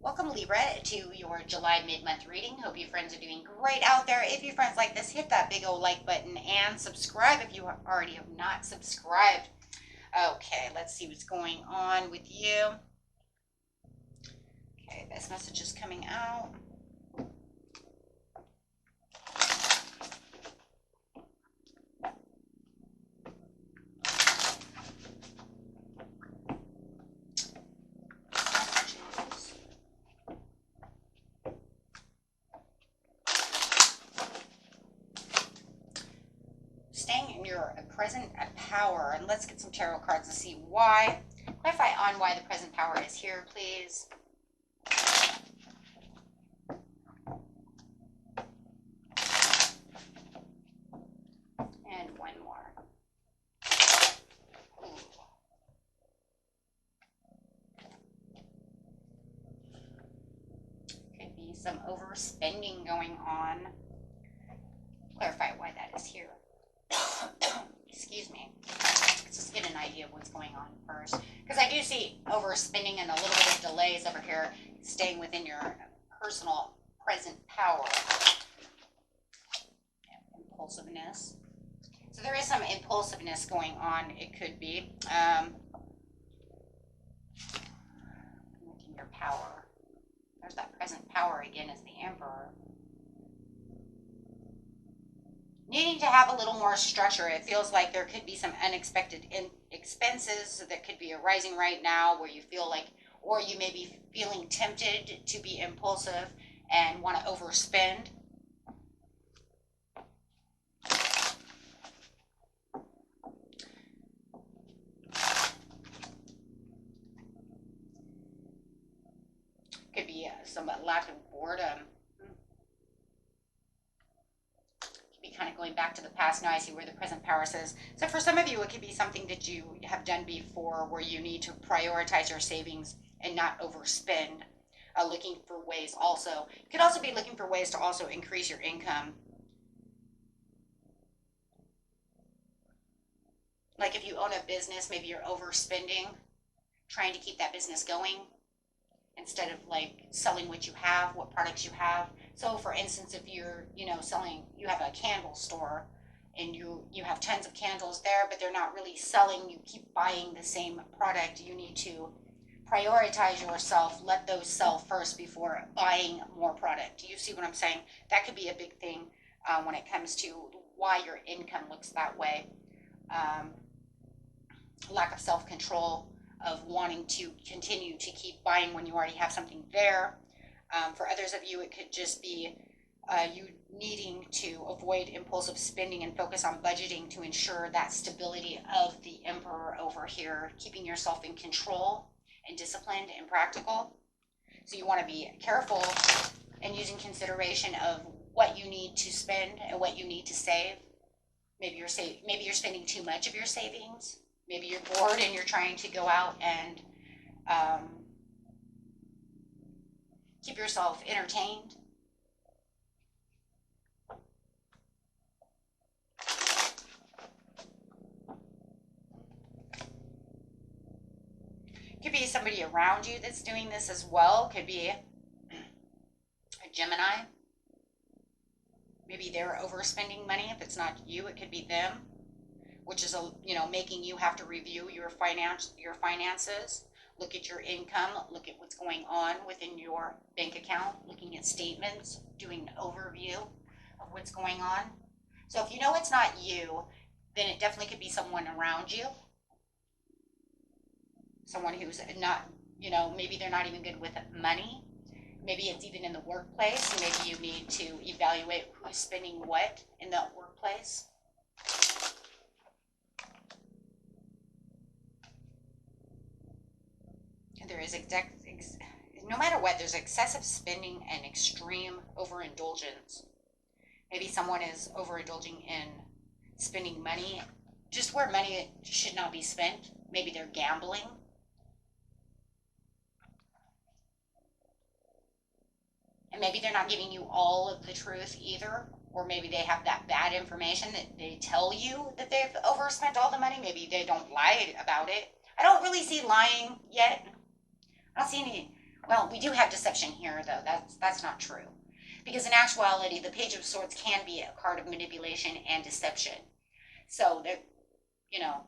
Welcome, Libra, to your July mid-month reading. Hope you friends are doing great out there. If you friends like this, hit that big old like button and subscribe if you already have not subscribed. Okay, let's see what's going on with you. Okay, this message is coming out. Staying in your present power, and let's get some tarot cards to see why. Clarify on why the present power is here, please. And one more. Ooh. Could be some overspending going on. Clarify why that is here. Excuse me. Let's just get an idea of what's going on first. Because I do see overspending and a little bit of delays over here, staying within your personal present power. Impulsiveness. So there is some impulsiveness going on, it could be. Within your power. There's that present power again as the Emperor. Needing to have a little more structure. It feels like there could be some unexpected expenses that could be arising right now where you feel like, or you may be feeling tempted to be impulsive and want to overspend. Could be some lack of boredom. Kind of going back to the past. Now I see where the present power says. So for some of you, it could be something that you have done before where you need to prioritize your savings and not overspend. Looking for ways also. You could also be looking for ways to also increase your income. Like if you own a business, maybe you're overspending, trying to keep that business going instead of like selling what you have, what products you have. So for instance, if you're, selling, you have a candle store and you have tons of candles there, but they're not really selling, you keep buying the same product, you need to prioritize yourself, let those sell first before buying more product. Do you see what I'm saying? That could be a big thing when it comes to why your income looks that way. Lack of self-control, of wanting to continue to keep buying when you already have something there. For others of you, it could just be you needing to avoid impulsive spending and focus on budgeting to ensure that stability of the Emperor over here, keeping yourself in control and disciplined and practical. So you want to be careful and using consideration of what you need to spend and what you need to save. Maybe you're spending too much of your savings. Maybe you're bored and you're trying to go out and keep yourself entertained. Could be somebody around you that's doing this as well. Could be a Gemini. Maybe they're overspending money. If it's not you, it could be them, which is making you have to review your finances. Look at your income, look at what's going on within your bank account, looking at statements, doing an overview of what's going on. So if you know it's not you, then it definitely could be someone around you. Someone who's not, maybe they're not even good with money. Maybe it's even in the workplace. Maybe you need to evaluate who's spending what in that workplace. There is no matter what, there's excessive spending and extreme overindulgence. Maybe someone is overindulging in spending money just where money should not be spent. Maybe they're gambling. And maybe they're not giving you all of the truth either. Or maybe they have that bad information that they tell you that they've overspent all the money. Maybe they don't lie about it. I don't really see lying yet. I don't see any Well, we do have deception here, though. That's not true. Because in actuality, the Page of Swords can be a card of manipulation and deception. So, that, you know,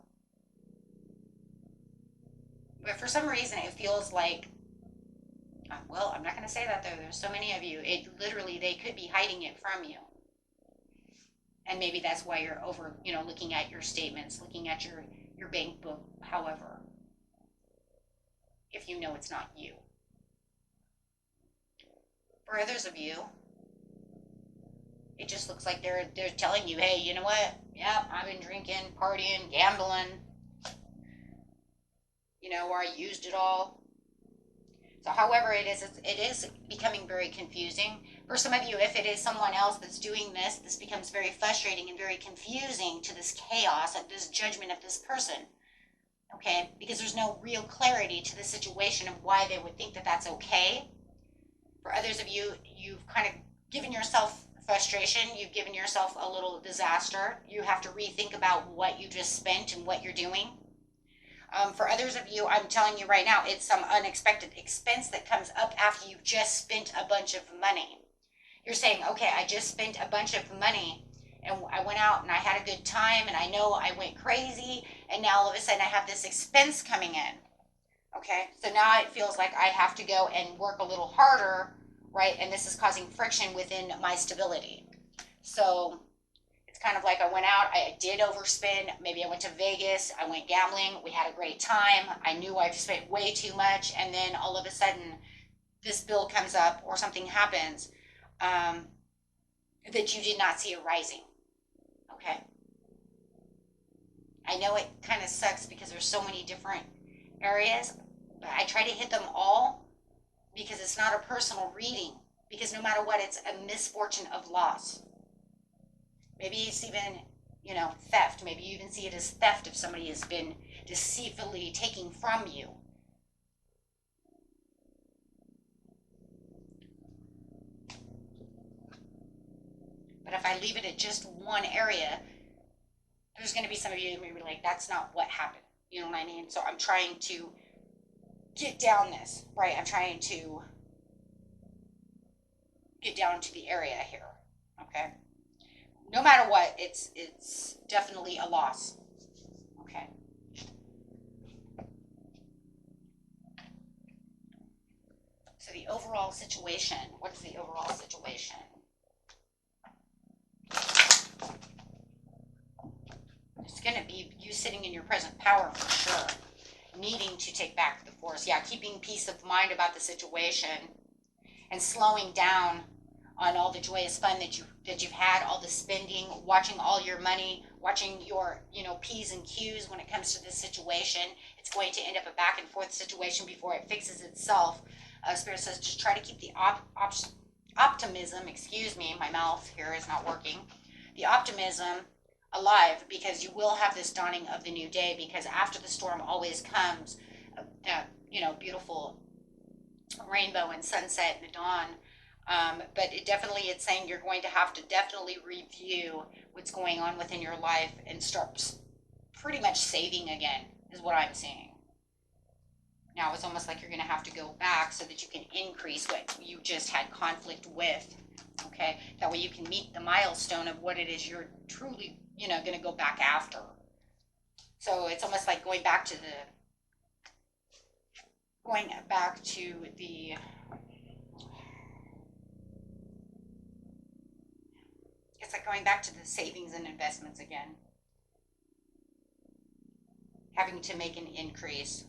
but for some reason it feels like, well, I'm not going to say that, though. There's so many of you. It literally, they could be hiding it from you. And maybe that's why you're over, looking at your statements, looking at your bank book, however, if you know it's not you. For others of you, it just looks like they're telling you, hey, you know what? Yeah, I've been drinking, partying, gambling, or I used it all. So however it is becoming very confusing. For some of you, if it is someone else that's doing this becomes very frustrating and very confusing to this chaos, of this judgment of this person. Okay? Because there's no real clarity to the situation of why they would think that that's okay. For others of you, you've kind of given yourself frustration. You've given yourself a little disaster. You have to rethink about what you just spent and what you're doing. For others of you, I'm telling you right now, it's some unexpected expense that comes up after you've just spent a bunch of money. You're saying, okay, I just spent a bunch of money and I went out and I had a good time and I know I went crazy and now all of a sudden I have this expense coming in. Okay, so now it feels like I have to go and work a little harder, right? And this is causing friction within my stability. So it's kind of like I went out, I did overspend. Maybe I went to Vegas, I went gambling, we had a great time. I knew I've spent way too much, and then all of a sudden this bill comes up or something happens that you did not see arising. Okay. I know it kind of sucks because there's so many different areas, but I try to hit them all because it's not a personal reading. Because no matter what, it's a misfortune of loss. Maybe it's even, theft. Maybe you even see it as theft if somebody has been deceitfully taking from you. But if I leave it at just one area, there's going to be some of you who may be like, that's not what happened. You know what I mean? So I'm trying to get down this, right? I'm trying to get down to the area here, okay? No matter what, it's definitely a loss, okay? So the overall situation, what is the overall situation? It's going to be you sitting in your present power for sure, needing to take back the force. Yeah, keeping peace of mind about the situation and slowing down on all the joyous fun that you've had, all the spending, watching all your money, watching your P's and Q's when it comes to this situation. It's going to end up a back and forth situation before it fixes itself. Spirit says just try to keep the optimism. Excuse me, my mouth here is not working. The optimism alive, because you will have this dawning of the new day, because after the storm always comes beautiful rainbow and sunset and dawn. But it's saying you're going to have to definitely review what's going on within your life and start pretty much saving again, is what I'm seeing. Now it's almost like you're going to have to go back so that you can increase what you just had conflict with. Okay, that way you can meet the milestone of what it is you're truly, going to go back after. So it's almost like going back to the it's like going back to the savings and investments again. Having to make an increase.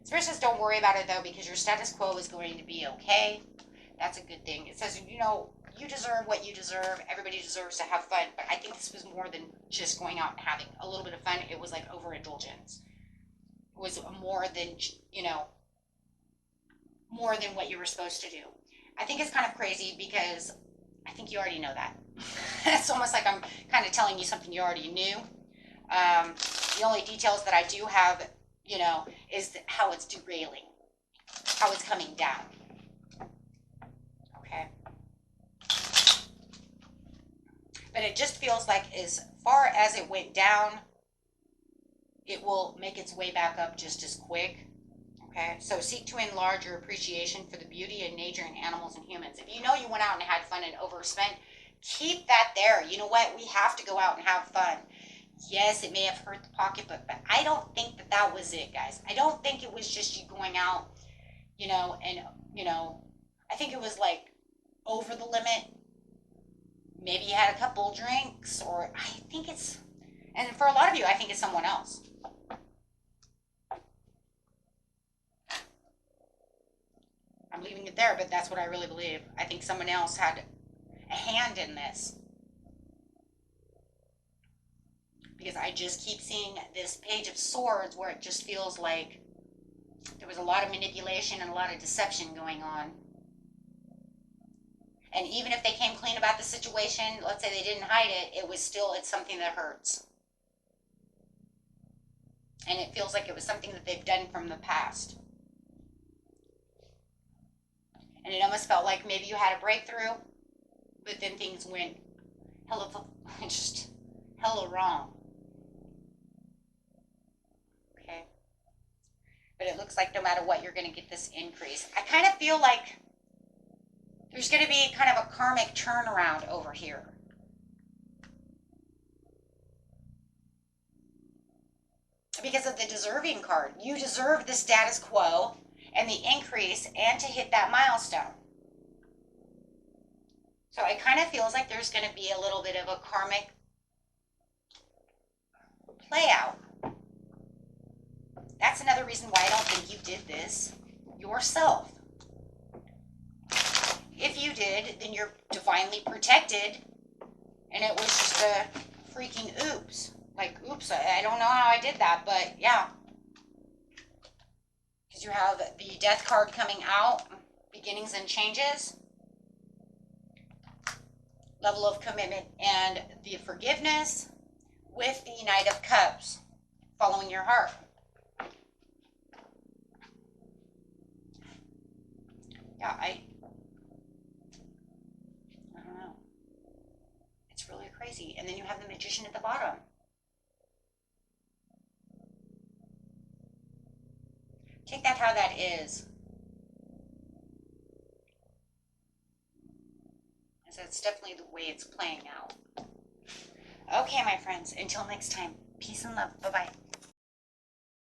Spirit says don't worry about it though, because your status quo is going to be okay. That's a good thing. It says, you deserve what you deserve. Everybody deserves to have fun. But I think this was more than just going out and having a little bit of fun. It was like overindulgence. It was more than, more than what you were supposed to do. I think it's kind of crazy because I think you already know that. It's almost like I'm kind of telling you something you already knew. The only details that I do have, is how it's derailing, how it's coming down. Okay. But it just feels like as far as it went down, it will make its way back up just as quick. Okay, so seek to enlarge your appreciation for the beauty in nature and animals and humans. If you know you went out and had fun and overspent, keep that there. You know what? We have to go out and have fun. Yes, it may have hurt the pocketbook, but I don't think that that was it, guys. I don't think it was just you going out, and, I think it was like over the limit. Maybe you had a couple drinks, or I think it's, and for a lot of you, I think it's someone else. I'm leaving it there, but that's what I really believe. I think someone else had a hand in this. Because I just keep seeing this Page of Swords where it just feels like there was a lot of manipulation and a lot of deception going on. And even if they came clean about the situation, let's say they didn't hide it, it's something that hurts. And it feels like it was something that they've done from the past. And it almost felt like maybe you had a breakthrough, but then things went just hella wrong. Okay. But it looks like no matter what, you're going to get this increase. I kind of feel like there's going to be kind of a karmic turnaround over here. Because of the deserving card. You deserve the status quo and the increase and to hit that milestone. So it kind of feels like there's going to be a little bit of a karmic play out. That's another reason why I don't think you did this yourself. If you did, then you're divinely protected, and it was just a freaking oops. Like, oops, I don't know how I did that, but yeah. Because you have the Death card coming out, beginnings and changes, level of commitment, and the forgiveness with the Knight of Cups, following your heart. Yeah, I don't know. It's really crazy. And then you have the Magician at the bottom. Take that how that is. So it's definitely the way it's playing out. Okay, my friends, until next time, peace and love. Bye-bye.